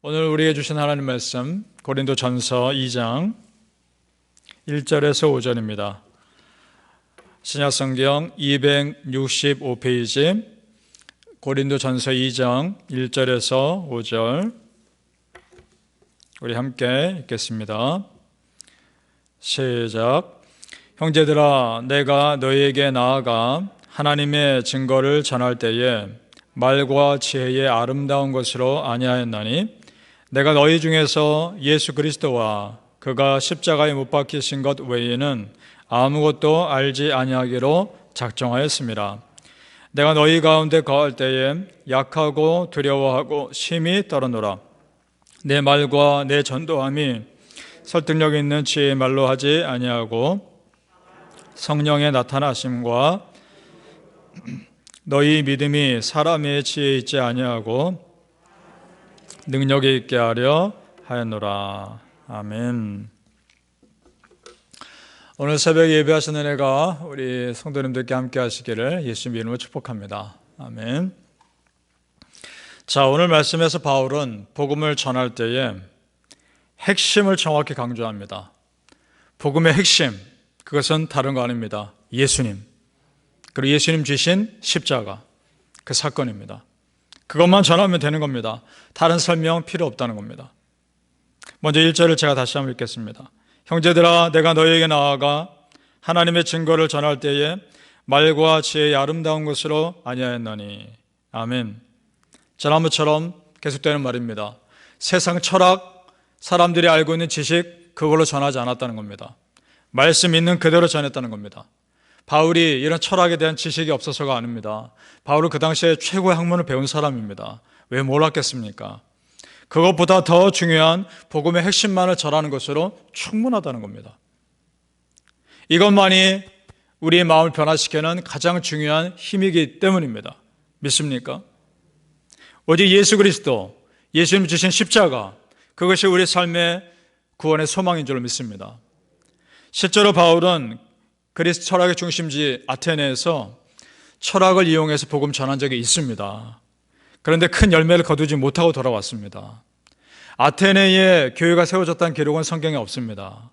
오늘 우리에게 주신 하나님 말씀 고린도전서 2장 1절에서 5절입니다. 신약성경 265페이지 고린도전서 2장 1절에서 5절 우리 함께 읽겠습니다. 시작. 형제들아, 내가 너희에게 나아가 하나님의 증거를 전할 때에 말과 지혜의 아름다운 것으로 아니하였나니 내가 너희 중에서 예수 그리스도와 그가 십자가에 못 박히신 것 외에는 아무것도 알지 아니하기로 작정하였습니다. 내가 너희 가운데 거할 때에 약하고 두려워하고 심히 떨어노라. 내 말과 내 전도함이 설득력 있는 지혜의 말로 하지 아니하고 성령의 나타나심과 너희 믿음이 사람의 지혜에 있지 아니하고 능력이 있게 하려 하였노라. 아멘. 오늘 새벽 예배하신 은혜가 우리 성도님들께 함께 하시기를 예수님 이름으로 축복합니다. 아멘. 자, 오늘 말씀에서 바울은 복음을 전할 때에 핵심을 정확히 강조합니다. 복음의 핵심, 그것은 다른 거 아닙니다. 예수님, 그리고 예수님 주신 십자가, 그 사건입니다. 그것만 전하면 되는 겁니다. 다른 설명 필요 없다는 겁니다. 먼저 1절을 제가 다시 한번 읽겠습니다. 형제들아, 내가 너희에게 나아가 하나님의 증거를 전할 때에 말과 지혜의 아름다운 것으로 아니하였나니. 아멘. 지난번처럼 계속되는 말입니다. 세상 철학, 사람들이 알고 있는 지식, 그걸로 전하지 않았다는 겁니다. 말씀 있는 그대로 전했다는 겁니다. 바울이 이런 철학에 대한 지식이 없어서가 아닙니다. 바울은 그 당시에 최고의 학문을 배운 사람입니다. 왜 몰랐겠습니까? 그것보다 더 중요한 복음의 핵심만을 전하는 것으로 충분하다는 겁니다. 이것만이 우리의 마음을 변화시키는 가장 중요한 힘이기 때문입니다. 믿습니까? 오직 예수 그리스도, 예수님 주신 십자가, 그것이 우리 삶의 구원의 소망인 줄 믿습니다. 실제로 바울은 그리스 철학의 중심지 아테네에서 철학을 이용해서 복음 전한 적이 있습니다. 그런데 큰 열매를 거두지 못하고 돌아왔습니다. 아테네에 교회가 세워졌다는 기록은 성경에 없습니다.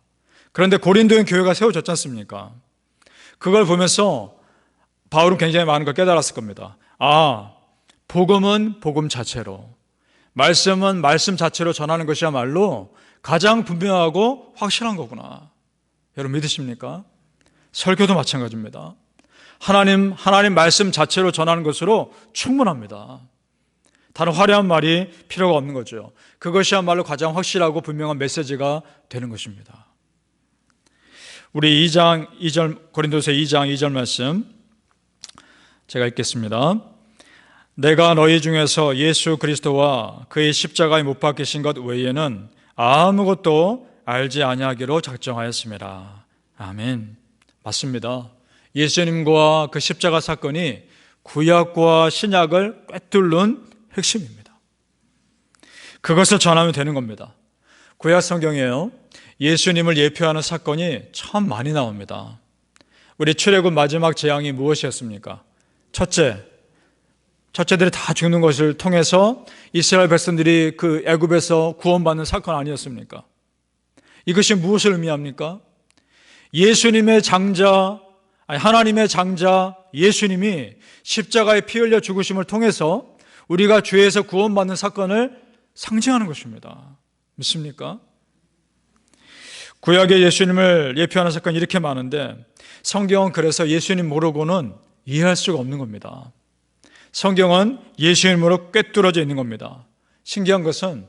그런데 고린도에 교회가 세워졌지 않습니까? 그걸 보면서 바울은 굉장히 많은 걸 깨달았을 겁니다. 아, 복음은 복음 자체로, 말씀은 말씀 자체로 전하는 것이야말로 가장 분명하고 확실한 거구나. 여러분 믿으십니까? 설교도 마찬가지입니다. 하나님 말씀 자체로 전하는 것으로 충분합니다. 다른 화려한 말이 필요가 없는 거죠. 그것이야말로 가장 확실하고 분명한 메시지가 되는 것입니다. 우리 2절 고린도서 2장 2절 말씀 제가 읽겠습니다. 내가 너희 중에서 예수 그리스도와 그의 십자가에 못 박히신 것 외에는 아무것도 알지 아니하기로 작정하였습니다. 아멘. 맞습니다. 예수님과 그 십자가 사건이 구약과 신약을 꿰뚫는 핵심입니다. 그것을 전하면 되는 겁니다. 구약 성경에요, 예수님을 예표하는 사건이 참 많이 나옵니다. 우리 출애굽 마지막 재앙이 무엇이었습니까? 첫째들이 다 죽는 것을 통해서 이스라엘 백성들이 그 애굽에서 구원받는 사건 아니었습니까? 이것이 무엇을 의미합니까? 예수님의 장자, 하나님의 장자 예수님이 십자가에 피 흘려 죽으심을 통해서 우리가 죄에서 구원받는 사건을 상징하는 것입니다. 믿습니까? 구약의 예수님을 예표하는 사건이 이렇게 많은데 성경은 그래서 예수님 모르고는 이해할 수가 없는 겁니다. 성경은 예수님으로 꿰뚫어져 있는 겁니다. 신기한 것은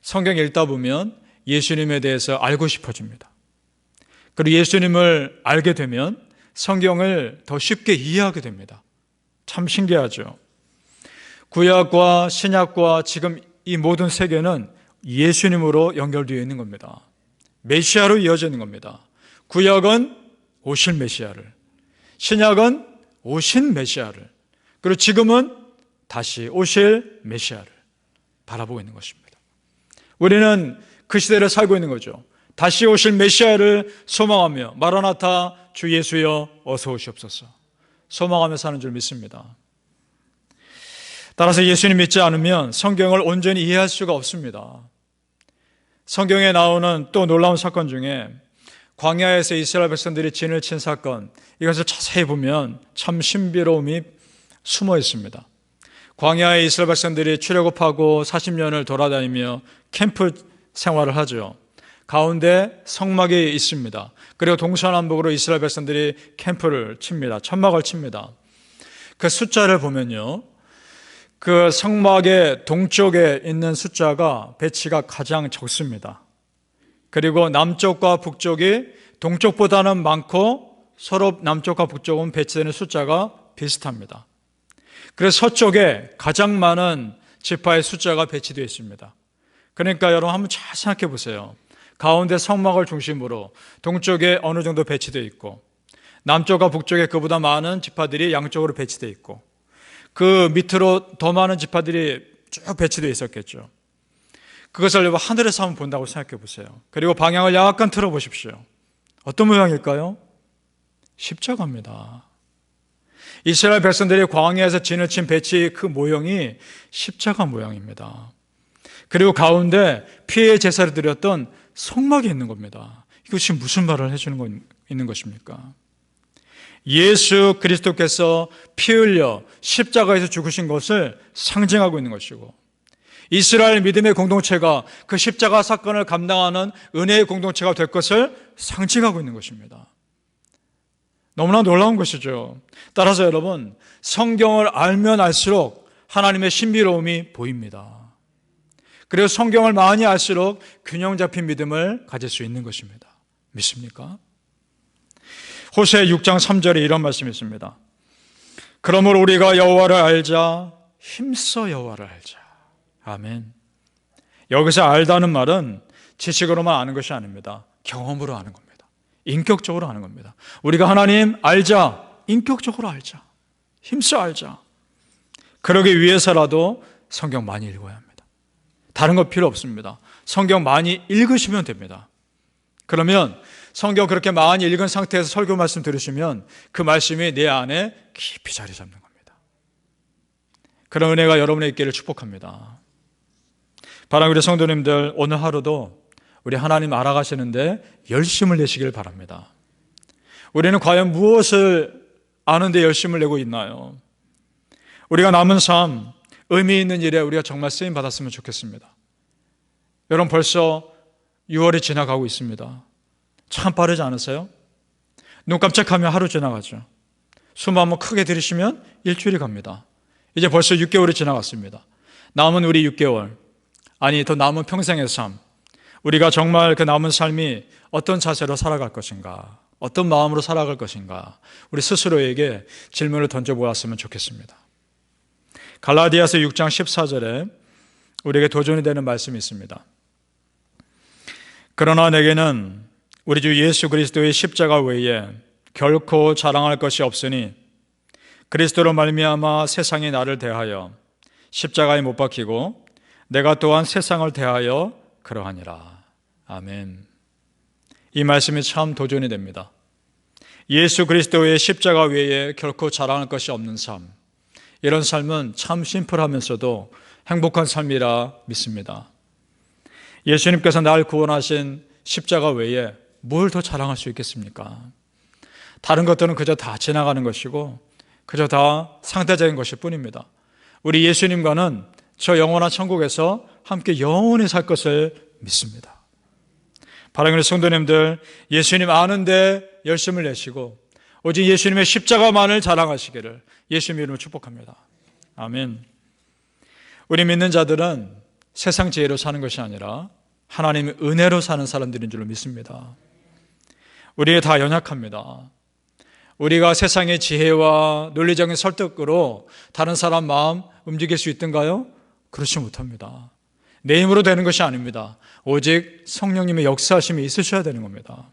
성경 읽다 보면 예수님에 대해서 알고 싶어집니다. 그리고 예수님을 알게 되면 성경을 더 쉽게 이해하게 됩니다. 참 신기하죠. 구약과 신약과 지금 이 모든 세계는 예수님으로 연결되어 있는 겁니다. 메시아로 이어져 있는 겁니다. 구약은 오실 메시아를, 신약은 오신 메시아를, 그리고 지금은 다시 오실 메시아를 바라보고 있는 것입니다. 우리는 그 시대를 살고 있는 거죠. 다시 오실 메시아를 소망하며 마라나타 주 예수여 어서 오시옵소서 소망하며 사는 줄 믿습니다. 따라서 예수님 믿지 않으면 성경을 온전히 이해할 수가 없습니다. 성경에 나오는 또 놀라운 사건 중에 광야에서 이스라엘 백성들이 진을 친 사건, 이것을 자세히 보면 참 신비로움이 숨어 있습니다. 광야에 이스라엘 백성들이 출애굽하고 40년을 돌아다니며 캠프 생활을 하죠. 가운데 성막이 있습니다. 그리고 동서남북으로 이스라엘 백성들이 캠프를 칩니다. 천막을 칩니다. 그 숫자를 보면요, 그 성막의 동쪽에 있는 숫자가 배치가 가장 적습니다. 그리고 남쪽과 북쪽이 동쪽보다는 많고 서로 남쪽과 북쪽은 배치되는 숫자가 비슷합니다. 그래서 서쪽에 가장 많은 지파의 숫자가 배치되어 있습니다. 그러니까 여러분 한번 잘 생각해 보세요. 가운데 성막을 중심으로 동쪽에 어느 정도 배치되어 있고 남쪽과 북쪽에 그보다 많은 지파들이 양쪽으로 배치되어 있고 그 밑으로 더 많은 지파들이 쭉 배치되어 있었겠죠. 그것을 여러분 하늘에서 한번 본다고 생각해 보세요. 그리고 방향을 약간 틀어 보십시오. 어떤 모양일까요? 십자가입니다. 이스라엘 백성들이 광야에서 진을 친 배치 그 모형이 십자가 모양입니다. 그리고 가운데 피의 제사를 드렸던 성막이 있는 겁니다. 이것이 무슨 말을 해주는 있는 것입니까? 예수 그리스도께서 피 흘려 십자가에서 죽으신 것을 상징하고 있는 것이고 이스라엘 믿음의 공동체가 그 십자가 사건을 감당하는 은혜의 공동체가 될 것을 상징하고 있는 것입니다. 너무나 놀라운 것이죠. 따라서 여러분, 성경을 알면 알수록 하나님의 신비로움이 보입니다. 그리고 성경을 많이 알수록 균형 잡힌 믿음을 가질 수 있는 것입니다. 믿습니까? 호세아 6장 3절에 이런 말씀이 있습니다. 그러므로 우리가 여호와를 알자, 힘써 여호와를 알자. 아멘. 여기서 알다는 말은 지식으로만 아는 것이 아닙니다. 경험으로 아는 겁니다. 인격적으로 아는 겁니다. 우리가 하나님 알자, 인격적으로 알자, 힘써 알자. 그러기 위해서라도 성경 많이 읽어야 합니다. 다른 거 필요 없습니다. 성경 많이 읽으시면 됩니다. 그러면 성경 그렇게 많이 읽은 상태에서 설교 말씀 들으시면 그 말씀이 내 안에 깊이 자리 잡는 겁니다. 그런 은혜가 여러분의 있기를 축복합니다. 바람 우리 성도님들, 오늘 하루도 우리 하나님 알아가시는데 열심을 내시길 바랍니다. 우리는 과연 무엇을 아는데 열심을 내고 있나요? 우리가 남은 삶, 의미 있는 일에 우리가 정말 쓰임 받았으면 좋겠습니다. 여러분, 벌써 6월이 지나가고 있습니다. 참 빠르지 않으세요? 눈 깜짝하면 하루 지나가죠. 숨 한번 크게 들이쉬면 일주일이 갑니다. 이제 벌써 6개월이 지나갔습니다. 남은 우리 6개월, 아니 더 남은 평생의 삶, 우리가 정말 그 남은 삶이 어떤 자세로 살아갈 것인가, 어떤 마음으로 살아갈 것인가, 우리 스스로에게 질문을 던져보았으면 좋겠습니다. 갈라디아서 6장 14절에 우리에게 도전이 되는 말씀이 있습니다. 그러나 내게는 우리 주 예수 그리스도의 십자가 외에 결코 자랑할 것이 없으니 그리스도로 말미암아 세상이 나를 대하여 십자가에 못 박히고 내가 또한 세상을 대하여 그러하니라. 아멘. 이 말씀이 참 도전이 됩니다. 예수 그리스도의 십자가 외에 결코 자랑할 것이 없는 삶, 이런 삶은 참 심플하면서도 행복한 삶이라 믿습니다. 예수님께서 날 구원하신 십자가 외에 뭘 더 자랑할 수 있겠습니까? 다른 것들은 그저 다 지나가는 것이고 그저 다 상대적인 것일 뿐입니다. 우리 예수님과는 저 영원한 천국에서 함께 영원히 살 것을 믿습니다. 바라는 성도님들, 예수님 아는데 열심을 내시고 오직 예수님의 십자가만을 자랑하시기를 예수님의 이름으로 축복합니다. 아멘. 우리 믿는 자들은 세상 지혜로 사는 것이 아니라 하나님의 은혜로 사는 사람들인 줄로 믿습니다. 우리가 다 연약합니다. 우리가 세상의 지혜와 논리적인 설득으로 다른 사람 마음 움직일 수 있던가요? 그렇지 못합니다. 내 힘으로 되는 것이 아닙니다. 오직 성령님의 역사하심이 있으셔야 되는 겁니다.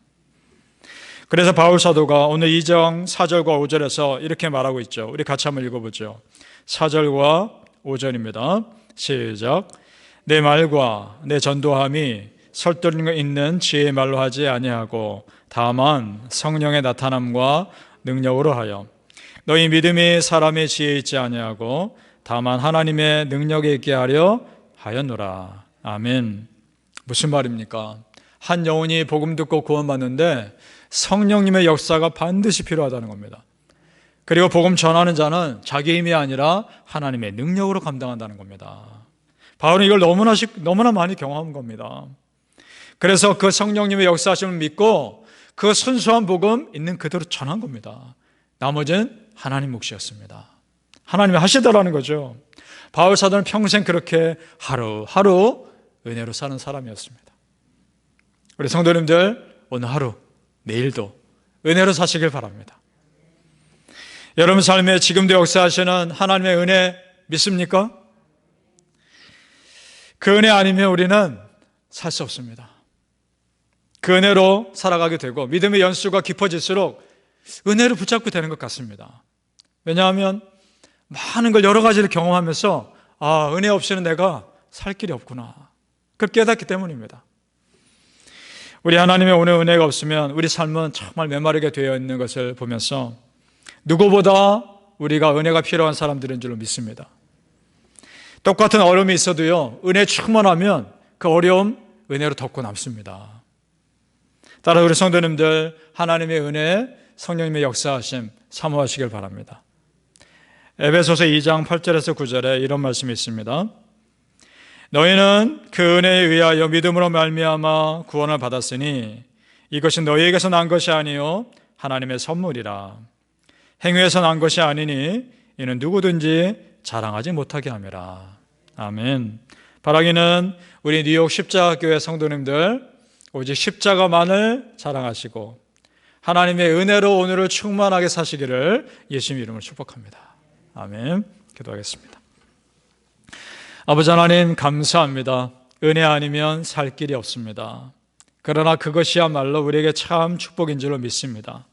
그래서 바울 사도가 오늘 2장 4절과 5절에서 이렇게 말하고 있죠. 우리 같이 한번 읽어보죠. 4절과 5절입니다. 시작. 내 말과 내 전도함이 설득 있는 지혜의 말로 하지 아니하고 다만 성령의 나타남과 능력으로 하여 너희 믿음이 사람의 지혜에 있지 아니하고 다만 하나님의 능력에 있게 하려 하였노라. 아멘. 무슨 말입니까? 한 영혼이 복음 듣고 구원받는데 성령님의 역사가 반드시 필요하다는 겁니다. 그리고 복음 전하는 자는 자기 힘이 아니라 하나님의 능력으로 감당한다는 겁니다. 바울은 이걸 너무나 많이 경험한 겁니다. 그래서 그 성령님의 역사하심을 믿고 그 순수한 복음 있는 그대로 전한 겁니다. 나머지는 하나님 몫이었습니다. 하나님이 하시더라는 거죠. 바울 사도는 평생 그렇게 하루하루 은혜로 사는 사람이었습니다. 우리 성도님들 오늘 하루, 내일도 은혜로 사시길 바랍니다. 여러분 삶에 지금도 역사하시는 하나님의 은혜 믿습니까? 그 은혜 아니면 우리는 살 수 없습니다. 그 은혜로 살아가게 되고 믿음의 연수가 깊어질수록 은혜를 붙잡게 되는 것 같습니다. 왜냐하면 많은 걸 여러 가지를 경험하면서 은혜 없이는 내가 살 길이 없구나. 그걸 깨닫기 때문입니다. 우리 하나님의 오늘 은혜가 없으면 우리 삶은 정말 메마르게 되어 있는 것을 보면서 누구보다 우리가 은혜가 필요한 사람들인 줄로 믿습니다. 똑같은 어려움이 있어도요, 은혜 충만하면 그 어려움 은혜로 덮고 남습니다. 따라 우리 성도님들 하나님의 은혜, 성령님의 역사하심 사모하시길 바랍니다. 에베소서 2장 8절에서 9절에 이런 말씀이 있습니다. 너희는 그 은혜에 의하여 믿음으로 말미암아 구원을 받았으니 이것은 너희에게서 난 것이 아니요 하나님의 선물이라. 행위에서 난 것이 아니니 이는 누구든지 자랑하지 못하게 함이라. 아멘. 바라기는 우리 뉴욕 십자가교회 성도님들 오직 십자가만을 자랑하시고 하나님의 은혜로 오늘을 충만하게 사시기를 예수님 이름으로 축복합니다. 아멘. 기도하겠습니다. 아버지 하나님 감사합니다. 은혜 아니면 살 길이 없습니다. 그러나 그것이야말로 우리에게 참 축복인 줄로 믿습니다.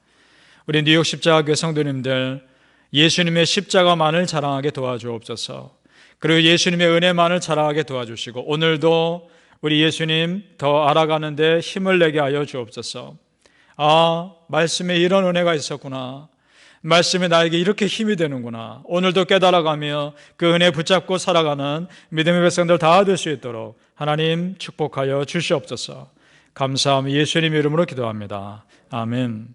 우리 뉴욕 십자가교회 성도님들 예수님의 십자가만을 자랑하게 도와주옵소서. 그리고 예수님의 은혜만을 자랑하게 도와주시고 오늘도 우리 예수님 더 알아가는 데 힘을 내게 하여 주옵소서. 말씀에 이런 은혜가 있었구나. 말씀이 나에게 이렇게 힘이 되는구나. 오늘도 깨달아가며 그 은혜 붙잡고 살아가는 믿음의 백성들 다 될 수 있도록 하나님 축복하여 주시옵소서. 감사하며 예수님 이름으로 기도합니다. 아멘.